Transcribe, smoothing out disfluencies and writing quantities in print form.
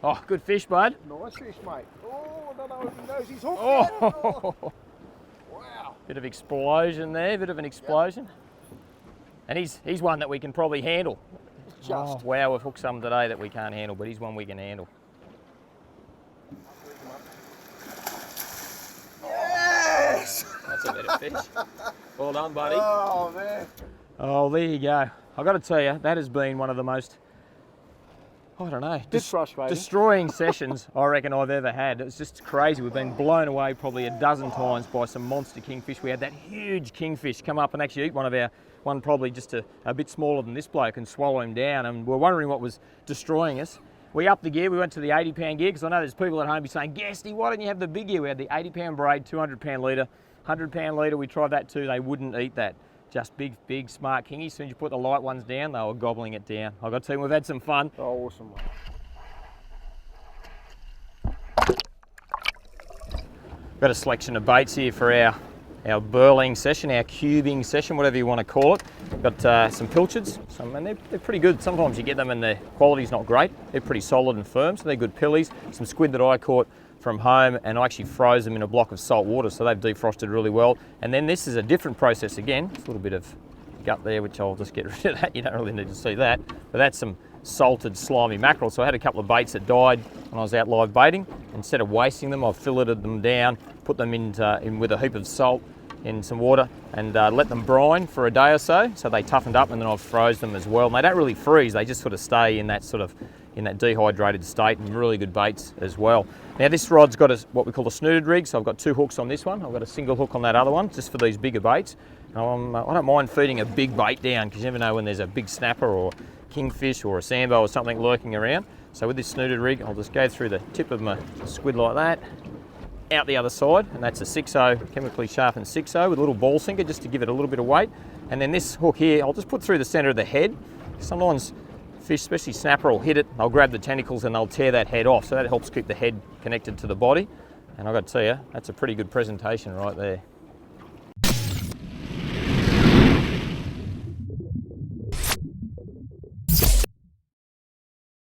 Oh, good fish, bud. Nice fish, mate. Oh, I don't know if he knows he's hooked Oh, yet. Oh. Wow. bit of explosion there, bit of an explosion. Yep. And he's one that we can probably handle. Just. Oh, wow, we've hooked some today that we can't handle, but he's one we can handle. Yes! That's a better fish. Well done, buddy. Oh, man. Oh, there you go. I've got to tell you, that has been one of the most, I don't know, Frustrating. destroying sessions I reckon I've ever had. It's just crazy. We've been blown away probably a dozen times by some monster kingfish. We had that huge kingfish come up and actually eat one probably just a bit smaller than this bloke and swallow him down, and we're wondering what was destroying us. We upped the gear, we went to the 80-pound gear, because I know there's people at home be saying, Guesty, why don't you have the big gear? We had the 80-pound braid, 200-pound leader, 100-pound leader, we tried that too, they wouldn't eat that. Just big, smart kingies. As soon as you put the light ones down, they were gobbling it down. I've got to tell you, we've had some fun. Oh, awesome. Got a selection of baits here for our burling session, our cubing session, whatever you want to call it. Got some pilchards, and they're pretty good. Sometimes you get them and the quality's not great. They're pretty solid and firm, so they're good pillies. Some squid that I caught from home, and I actually froze them in a block of salt water, so they've defrosted really well. And then this is a different process again. It's a little bit of gut there, which I'll just get rid of that. You don't really need to see that. But that's some salted slimy mackerel. So I had a couple of baits that died when I was out live baiting. Instead of wasting them, I've filleted them down, put them in with a heap of salt in some water, and let them brine for a day or so they toughened up, and then I've froze them as well. And they don't really freeze, they just sort of stay in that dehydrated state, and really good baits as well. Now this rod's got what we call a snooded rig, so I've got two hooks on this one. I've got a single hook on that other one, just for these bigger baits. I don't mind feeding a big bait down, because you never know when there's a big snapper or kingfish or a sambo or something lurking around. So with this snooded rig, I'll just go through the tip of my squid like that, out the other side, and that's a 6/0, chemically sharpened 6/0 with a little ball sinker just to give it a little bit of weight. And then this hook here, I'll just put through the center of the head. Sometimes fish, especially snapper, will hit it, they'll grab the tentacles and they'll tear that head off, so that helps keep the head connected to the body. And I've got to tell you, that's a pretty good presentation right there.